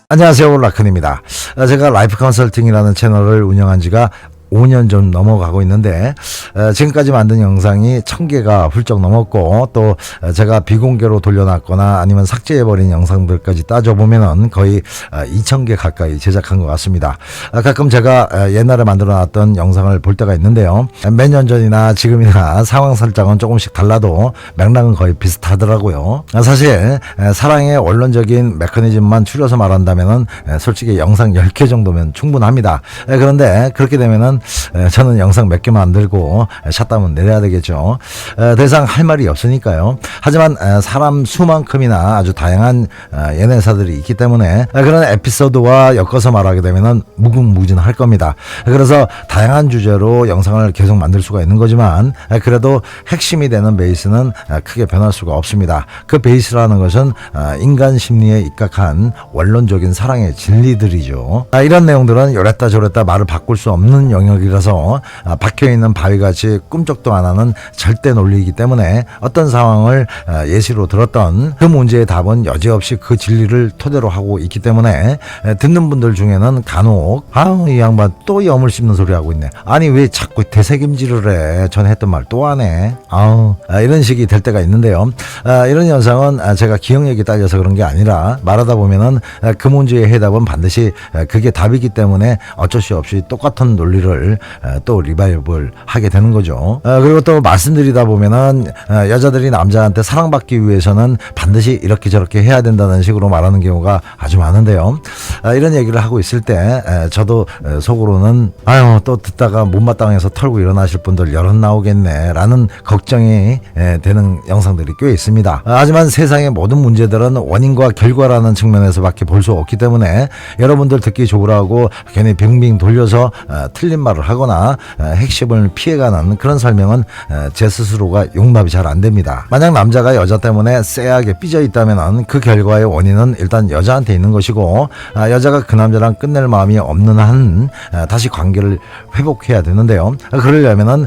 안녕하세요, 라큰입니다. 제가 라이프 컨설팅이라는 채널을 운영한 지가 5년 좀 넘어가고 있는데 지금까지 만든 영상이 1000개가 훌쩍 넘었고, 또 제가 비공개로 돌려놨거나 아니면 삭제해버린 영상들까지 따져보면은 거의 2000개 가까이 제작한 것 같습니다. 가끔 제가 옛날에 만들어놨던 영상을 볼 때가 있는데요, 몇 년 전이나 지금이나 상황 설정은 조금씩 달라도 맥락은 거의 비슷하더라고요. 사실 사랑의 원론적인 메커니즘만 추려서 말한다면은 솔직히 영상 10개 정도면 충분합니다. 그런데 그렇게 되면은 저는 영상 몇 개 만들고 샷다운 내려야 되겠죠. 더 이상 할 말이 없으니까요. 하지만 사람 수만큼이나 아주 다양한 연애사들이 있기 때문에 그런 에피소드와 엮어서 말하게 되면은 무궁무진할 겁니다. 그래서 다양한 주제로 영상을 계속 만들 수가 있는 거지만, 그래도 핵심이 되는 베이스는 크게 변할 수가 없습니다. 그 베이스라는 것은 인간 심리에 입각한 원론적인 사랑의 진리들이죠. 이런 내용들은 요랬다 저랬다 말을 바꿀 수 없는 영역이라서 박혀있는 바위같이 꿈쩍도 안 하는 절대 논리이기 때문에 어떤 상황을 예시로 들었던 그 문제의 답은 여지없이 그 진리를 토대로 하고 있기 때문에 듣는 분들 중에는 간혹 이 양반 또 염을 씹는 소리 하고 있네, 아니 왜 자꾸 되새김질을 해, 전에 했던 말 또 하네, 이런 식이 될 때가 있는데요. 이런 현상은 제가 기억력이 딸려서 그런 게 아니라 말하다 보면은 그 문제의 해답은 반드시 그게 답이기 때문에 어쩔 수 없이 똑같은 논리를 또 리바이벌 하게 되는 거죠. 그리고 또 말씀드리다 보면은 여자들이 남자한테 사랑받기 위해서는 반드시 이렇게 저렇게 해야 된다는 식으로 말하는 경우가 아주 많은데요. 이런 얘기를 하고 있을 때 저도 속으로는 또 듣다가 못마땅해서 털고 일어나실 분들 여럿 나오겠네 라는 걱정이 되는 영상들이 꽤 있습니다. 하지만 세상의 모든 문제들은 원인과 결과라는 측면에서밖에 볼 수 없기 때문에 여러분들 듣기 좋으라고 괜히 빙빙 돌려서 틀린 말을 하거나 핵심을 피해가는 그런 설명은 제 스스로가 용납이 잘 안 됩니다. 만약 남자가 여자 때문에 쎄하게 삐져 있다면 그 결과의 원인은 일단 여자한테 있는 것이고, 여자가 그 남자랑 끝낼 마음이 없는 한 다시 관계를 회복해야 되는데요. 그러려면은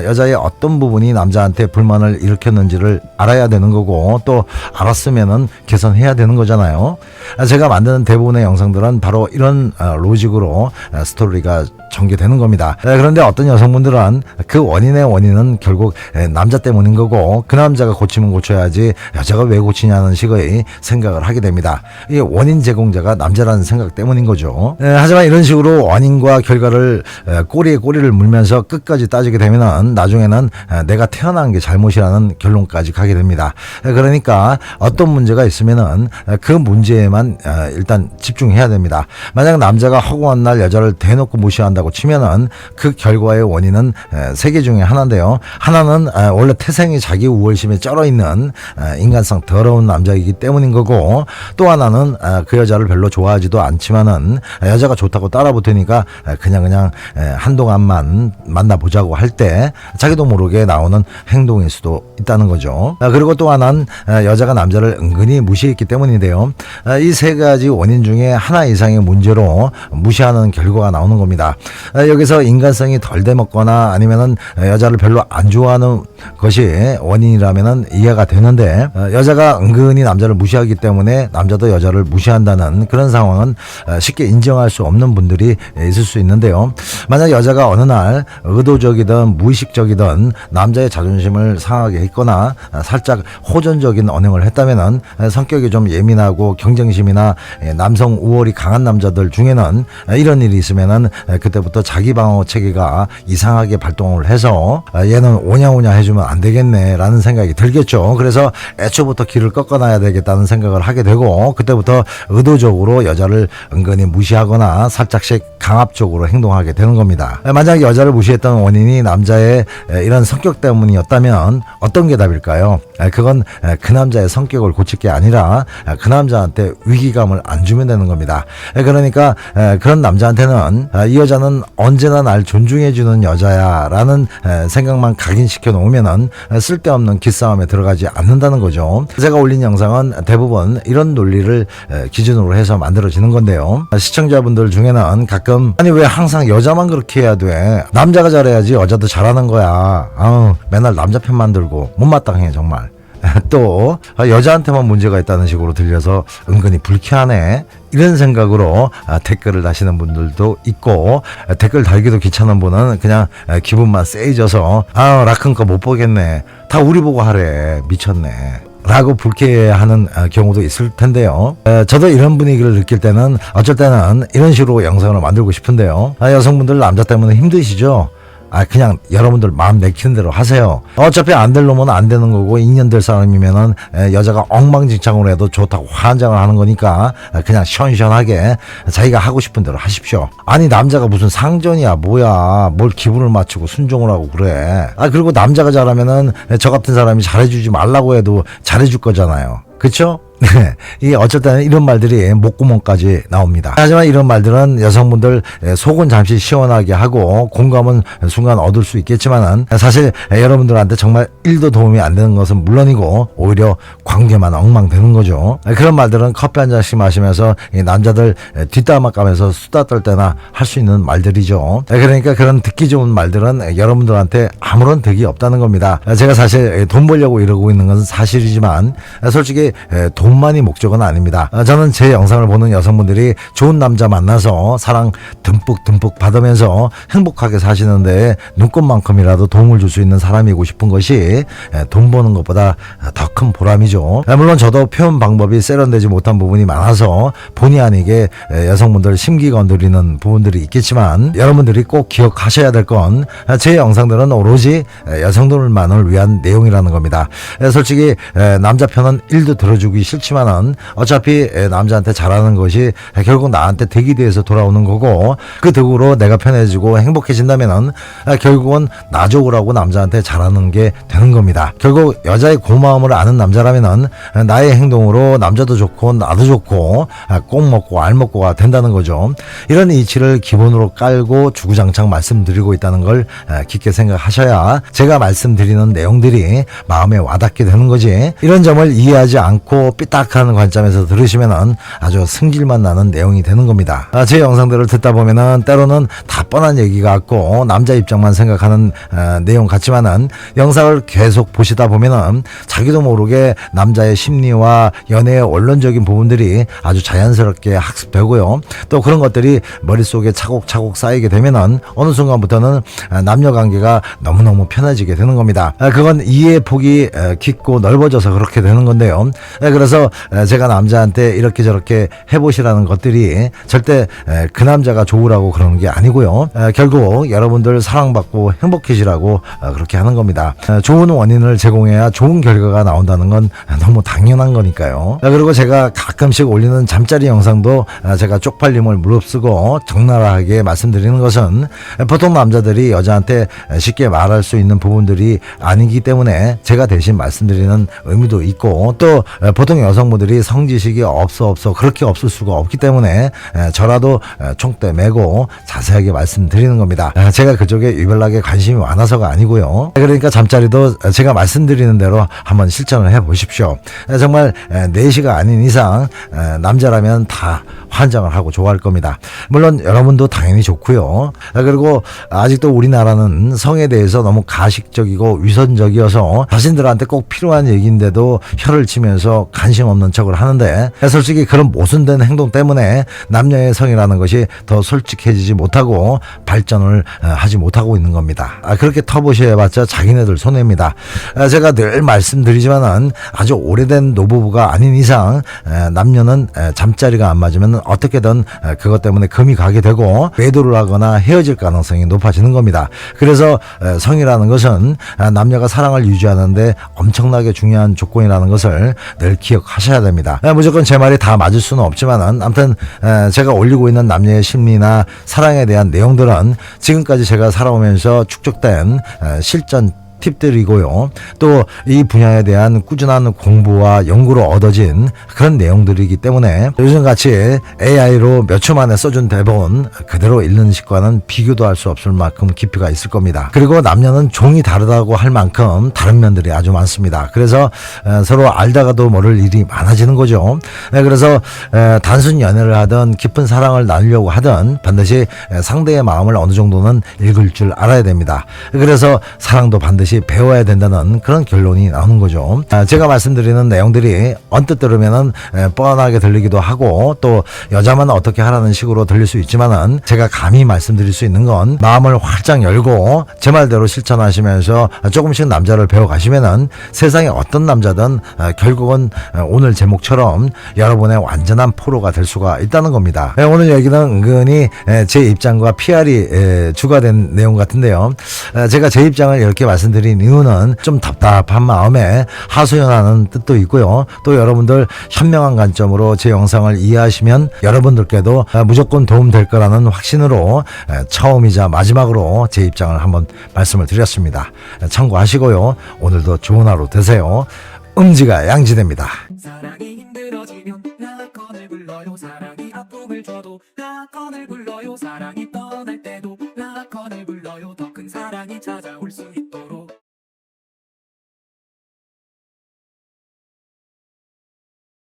여자의 어떤 부분이 남자한테 불만을 일으켰는지를 알아야 되는 거고, 또 알았으면은 개선해야 되는 거잖아요. 제가 만드는 대부분의 영상들은 바로 이런 로직으로 스토리가 전개되는 겁니다. 그런데 어떤 여성분들은 그 원인의 원인은 결국 남자 때문인 거고, 그 남자가 고치면 고쳐야지 여자가 왜 고치냐는 식의 생각을 하게 됩니다. 이게 원인 제공자가 남자라는 생각 때문인 거죠. 하지만 이런 식으로 원인과 결과를 꼬리에 꼬리를 물면서 끝까지 따지게 되면 나중에는 내가 태어난 게 잘못이라는 결론까지 가게 됩니다. 그러니까 어떤 문제가 있으면은 그 문제에만 일단 집중해야 됩니다. 만약 남자가 허구한 날 여자를 대놓고 무시한다고 치면은 그 결과의 원인은 세 개 중에 하나인데요. 하나는 원래 태생이 자기 우월심에 쩔어 있는 인간성 더러운 남자이기 때문인 거고, 또 하나는 그 여자를 별로 좋아하지도 않지만은 여자가 좋다고 따라붙으니까 그냥 한동안만 만나보자고 할 때 자기도 모르게 나오는 행동일 수도 있다는 거죠. 그리고 또 하나는 여자가 남자를 은근히 무시했기 때문인데요. 이 세 가지 원인 중에 하나 이상의 문제로 무시하는 결과가 나오는 겁니다. 여기서 인간성이 덜 돼먹거나 아니면은 여자를 별로 안 좋아하는 것이 원인이라면은 이해가 되는데, 여자가 은근히 남자를 무시하기 때문에 남자도 여자를 무시한다는 그런 상황은 쉽게 인정할 수 없는 분들이 있을 수 있는데요. 만약 여자가 어느 날 의도적이든 무의식적이든 남자의 자존심을 상하게 했거나 살짝 호전적인 언행을 했다면은 성격이 좀 예민하고 경쟁심이나 남성 우월이 강한 남자들 중에는 이런 일이 있으면은 그때부터 자기 방어 체계가 이상하게 발동을 해서 얘는 오냐오냐 해주면 안 되겠네 라는 생각이 들겠죠. 그래서 애초부터 길을 꺾어놔야 되겠다는 생각을 하게 되고, 그때부터 의도적으로 여자를 은근히 무시하거나 살짝씩 강압적으로 행동하게 되는 겁니다. 만약 여자를 무시했던 원인이 남자의 이런 성격 때문이었다면 어떤 게 답일까요? 그건 그 남자의 성격을 고칠 게 아니라 그 남자한테 위기감을 안 주면 되는 겁니다. 그러니까 그런 남자한테는 이 여자는 언제나 날 존중해주는 여자야 라는 생각만 각인시켜 놓으면은 쓸데없는 기싸움에 들어가지 않는다는 거죠. 제가 올린 영상은 대부분 이런 논리를 기준으로 해서 만들어지는 건데요. 시청자분들 중에는 가끔 아니 왜 항상 여자만 그렇게 해야 돼, 남자가 잘해야지 여자도 잘하는 거야, 맨날 남자 편 만들고 못마땅해 정말 또 여자한테만 문제가 있다는 식으로 들려서 은근히 불쾌하네 이런 생각으로 댓글을 다시는 분들도 있고, 댓글 달기도 귀찮은 분은 그냥 기분만 세해져서 라큰 거 못 보겠네, 다 우리 보고 하래, 미쳤네 라고 불쾌해하는 경우도 있을 텐데요. 저도 이런 분위기를 느낄 때는 어쩔 때는 이런 식으로 영상을 만들고 싶은데요. 여성분들 남자 때문에 힘드시죠? 그냥 여러분들 마음 내키는 대로 하세요. 어차피 안 될 놈은 안 되는 거고, 인연 될 사람이면은 여자가 엉망진창으로 해도 좋다고 환장을 하는 거니까 그냥 시원시원하게 자기가 하고 싶은 대로 하십시오. 아니 남자가 무슨 상전이야 뭐야, 뭘 기분을 맞추고 순종을 하고 그래. 그리고 남자가 잘하면은 저 같은 사람이 잘해주지 말라고 해도 잘해줄 거잖아요. 그쵸? 이 어쩔 때는 이런 말들이 목구멍까지 나옵니다. 하지만 이런 말들은 여성분들 속은 잠시 시원하게 하고 공감은 순간 얻을 수 있겠지만은 사실 여러분들한테 정말 1도 도움이 안 되는 것은 물론이고 오히려 관계만 엉망되는 거죠. 그런 말들은 커피 한 잔씩 마시면서 남자들 뒷담화 까면서 수다 떨 때나 할 수 있는 말들이죠. 그러니까 그런 듣기 좋은 말들은 여러분들한테 아무런 득이 없다는 겁니다. 제가 사실 돈 벌려고 이러고 있는 것은 사실이지만 솔직히 돈만이 목적은 아닙니다. 저는 제 영상을 보는 여성분들이 좋은 남자 만나서 사랑 듬뿍 받으면서 행복하게 사시는데 눈꽃만큼이라도 도움을 줄 수 있는 사람이고 싶은 것이 돈 버는 것보다 더 큰 보람이죠. 물론 저도 표현 방법이 세련되지 못한 부분이 많아서 본의 아니게 여성분들 심기 건드리는 부분들이 있겠지만, 여러분들이 꼭 기억하셔야 될 건 제 영상들은 오로지 여성들만을 위한 내용이라는 겁니다. 솔직히 남자 편은 1도 들어주기 싫지만은 어차피 남자한테 잘하는 것이 결국 나한테 득이 돼서 돌아오는 거고, 그 득으로 내가 편해지고 행복해진다면은 결국은 나 좋으라고 남자한테 잘하는 게 되는 겁니다. 결국 여자의 고마움을 아는 남자라면은 나의 행동으로 남자도 좋고 나도 좋고 꼭 먹고 알 먹고가 된다는 거죠. 이런 이치를 기본으로 깔고 주구장창 말씀드리고 있다는 걸 깊게 생각하셔야 제가 말씀드리는 내용들이 마음에 와닿게 되는 거지, 이런 점을 이해하지 않고 삐딱하는 관점에서 들으시면은 아주 승질만 나는 내용이 되는 겁니다. 제 영상들을 듣다 보면은 때로는 다 뻔한 얘기 같고 남자 입장만 생각하는 내용 같지만은 영상을 계속 보시다 보면은 자기도 모르게 남자의 심리와 연애의 원론적인 부분들이 아주 자연스럽게 학습되고요. 또 그런 것들이 머릿속에 차곡차곡 쌓이게 되면은 어느 순간부터는 남녀 관계가 너무너무 편해지게 되는 겁니다. 그건 이해의 폭이 깊고 넓어져서 그렇게 되는 건데요. 그래서 제가 남자한테 이렇게 저렇게 해보시라는 것들이 절대 그 남자가 좋으라고 그러는 게 아니고요. 결국 여러분들 사랑받고 행복해지라고 그렇게 하는 겁니다. 좋은 원인을 제공해야 좋은 결과가 나온다는 건 너무 당연한 거니까요. 그리고 제가 가끔씩 올리는 잠자리 영상도 제가 쪽팔림을 무릅쓰고 적나라하게 말씀드리는 것은 보통 남자들이 여자한테 쉽게 말할 수 있는 부분들이 아니기 때문에 제가 대신 말씀드리는 의미도 있고, 또 보통 여성분들이 성지식이 없어 그렇게 없을 수가 없기 때문에 저라도 총대 메고 자세하게 말씀드리는 겁니다. 제가 그쪽에 유별나게 관심이 많아서가 아니고요. 그러니까 잠자리도 제가 말씀드리는 대로 한번 실천을 해보십시오. 정말 4시가 아닌 이상 남자라면 다 환장을 하고 좋아할 겁니다. 물론 여러분도 당연히 좋고요. 그리고 아직도 우리나라는 성에 대해서 너무 가식적이고 위선적이어서 자신들한테 꼭 필요한 얘기인데도 혀를 치면서 관심 없는 척을 하는데, 솔직히 그런 모순된 행동 때문에 남녀의 성이라는 것이 더 솔직해지지 못하고 발전을 하지 못하고 있는 겁니다. 그렇게 터부시해봤자 자기네들 손해입니다. 제가 늘 말씀드리지만은 아주 오래된 노부부가 아닌 이상 남녀는 잠자리가 안 맞으면 어떻게든 그것 때문에 금이 가게 되고 외도를 하거나 헤어질 가능성이 높아지는 겁니다. 그래서 성이라는 것은 남녀가 사랑을 유지하는데 엄청나게 중요한 조건이라는 것을 늘 기억하셔야 됩니다. 무조건 제 말이 다 맞을 수는 없지만은 아무튼 제가 올리고 있는 남녀의 심리나 사랑에 대한 내용들은 지금까지 제가 살아오면서 축적된 실전 팁들이고요. 또 이 분야에 대한 꾸준한 공부와 연구로 얻어진 그런 내용들이기 때문에 요즘같이 AI로 몇 초 만에 써준 대본 그대로 읽는 식과는 비교도 할 수 없을 만큼 깊이가 있을 겁니다. 그리고 남녀는 종이 다르다고 할 만큼 다른 면들이 아주 많습니다. 그래서 서로 알다가도 모를 일이 많아지는 거죠. 그래서 단순 연애를 하든 깊은 사랑을 나누려고 하든 반드시 상대의 마음을 어느 정도는 읽을 줄 알아야 됩니다. 그래서 사랑도 반드시 반드시 배워야 된다는 그런 결론이 나오는 거죠. 제가 말씀드리는 내용들이 언뜻 들으면은 뻔하게 들리기도 하고 또 여자만 어떻게 하라는 식으로 들릴 수 있지만은 제가 감히 말씀드릴 수 있는 건 마음을 활짝 열고 제 말대로 실천하시면서 조금씩 남자를 배워가시면은 세상에 어떤 남자든 결국은 오늘 제목처럼 여러분의 완전한 포로가 될 수가 있다는 겁니다. 오늘 얘기는 은근히 제 입장과 PR이 주가 된 내용 같은데요. 제가 제 입장을 이렇게 말씀드린 이유는 좀 답답한 마음에 하소연하는 뜻도 있고요. 또 여러분들 현명한 관점으로 제 영상을 이해하시면 여러분들께도 무조건 도움될 거라는 확신으로 처음이자 마지막으로 제 입장을 한번 말씀을 드렸습니다. 참고하시고요. 오늘도 좋은 하루 되세요. 음지가 양지됩니다. 사랑이 힘들어지면 라건을 불러요. 사랑이 아픔을 줘도 라건을 불러요. 사랑이 떠날 때도